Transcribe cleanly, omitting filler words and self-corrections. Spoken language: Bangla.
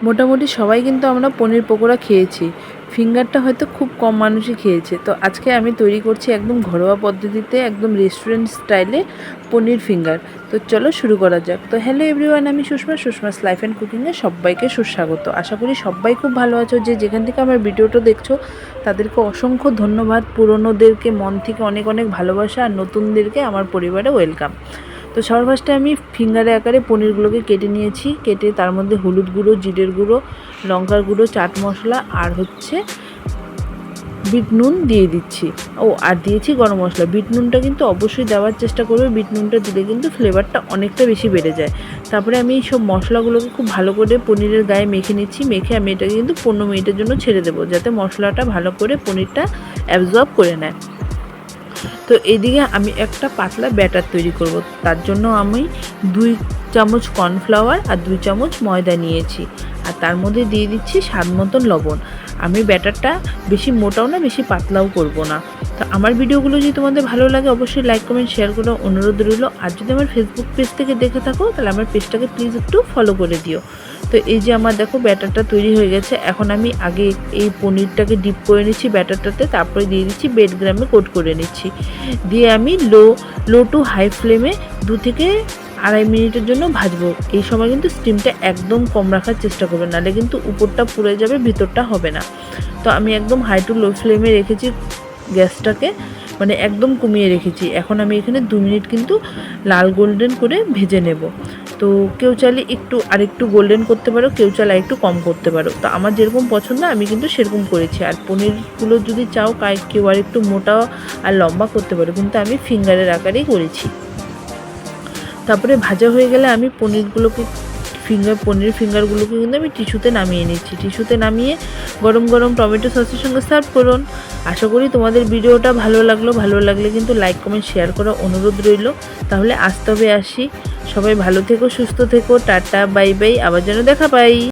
মোটামুটি সবাই কিন্তু আমরা পনির পকোড়া খেয়েছি, ফিঙ্গারটা হয়তো খুব কম মানুষই খেয়েছে। তো আজকে আমি তৈরি করছি একদম ঘরোয়া পদ্ধতিতে, একদম রেস্টুরেন্ট স্টাইলে পনির ফিঙ্গার। তো চলো শুরু করা যাক। তো হ্যালো এভরিওয়ান, আমি সুষমাস লাইফ অ্যান্ড কুকিংয়ে সবাইকে সুস্বাগত। আশা করি সবাই খুব ভালো আছো। যেখান থেকে আমার ভিডিওটা দেখছো তাদেরকে অসংখ্য ধন্যবাদ। পুরনোদেরকে মন থেকে অনেক অনেক ভালোবাসা, আর নতুনদেরকে আমার পরিবারে ওয়েলকাম। তো সবার ফার্স্টে আমি ফিঙ্গারে আকারে পনিরগুলোকে কেটে নিয়েছি। কেটে তার মধ্যে হলুদ গুঁড়ো, জিরের গুঁড়ো, লঙ্কার গুঁড়ো, চাট মশলা আর বিট নুন দিয়ে দিচ্ছি। আর দিয়েছি গরম মশলা। বিট নুনটা কিন্তু অবশ্যই দেওয়ার চেষ্টা করবে, বিট নুনটা দিলে কিন্তু ফ্লেভারটা অনেকটা বেশি বেড়ে যায়। তারপরে আমি এই সব মশলাগুলোকে খুব ভালো করে পনিরের গায়ে মেখে নিচ্ছি। মেখে আমি এটাকে কিন্তু 15 মিনিটের জন্য ছেড়ে দেবো, যাতে মশলাটা ভালো করে পনিরটা অ্যাবজর্ব করে নেয়। তো এইদিকে আমি একটা পাতলা ব্যাটার তৈরি করব। তার জন্য আমি 2 চামচ কর্নফ্লাওয়ার আর 2 চামচ ময়দা নিয়েছি, আর তার মধ্যে দিয়ে দিচ্ছি স্বাদ মতন লবণ। আমি ব্যাটারটা বেশি মোটাও না, বেশি পাতলাও করব না। তো আমার ভিডিওগুলো যদি তোমাদের ভালো লাগে অবশ্যই লাইক কমেন্ট শেয়ার করো, অনুরোধ রইল। আর যদি আমার ফেসবুক পেজ থেকে দেখে থাকো তাহলে আমার পেজটাকে প্লিজ একটু ফলো করে দিও। তো এই যে আমার দেখো ব্যাটারটা তৈরি হয়ে গেছে। এখন আমি আগে এই পনিরটাকে ডিপ করে নিচ্ছি ব্যাটারটাতে, তারপরে দিয়ে দিচ্ছি বেড গ্রামে কোট করে নিচ্ছি। দিয়ে আমি লো টু হাই ফ্লেমে 2 থেকে 2.5 মিনিটের জন্য ভাজবো। এই সময় কিন্তু স্টিমটা একদম কম রাখার চেষ্টা করবেন, নাহলে কিন্তু উপরটা পুড়ে যাবে, ভিতরটা হবে না। তো আমি একদম হাই টু লো ফ্লেমে রেখেছি গ্যাসটাকে, মানে একদম কমিয়ে রেখেছি। এখন আমি এখানে 2 মিনিট কিন্তু লাল গোল্ডেন করে ভেজে নেব। তো কেউ চাইলে আরেকটু গোল্ডেন করতে পারো, কেউ চাইলে একটু কম করতে পারো। তো আমার যেরকম পছন্দ আমি কিন্তু সেরকম করেছি। আর পনিরগুলো যদি চাও কেউ আর একটু মোটা আর লম্বা করতে পারো, কিন্তু আমি ফিঙ্গারের আকারেই করেছি। তারপরে ভাজা হয়ে গেলে আমি পনির ফিঙ্গারগুলোকে কিন্তু আমি টিস্যুতে নামিয়ে নিচ্ছি। টিস্যুতে নামিয়ে গরম গরম টমেটো সসের সঙ্গে সার্ভ করুন। আশা করি তোমাদের ভিডিওটা ভালো লাগলে কিন্তু লাইক কমেন্ট শেয়ার করার অনুরোধ রইল। তাহলে আসি, সবাই ভালো থেকো, সুস্থ থেকো, টাটা বাই বাই, আবার যেন দেখা পাই।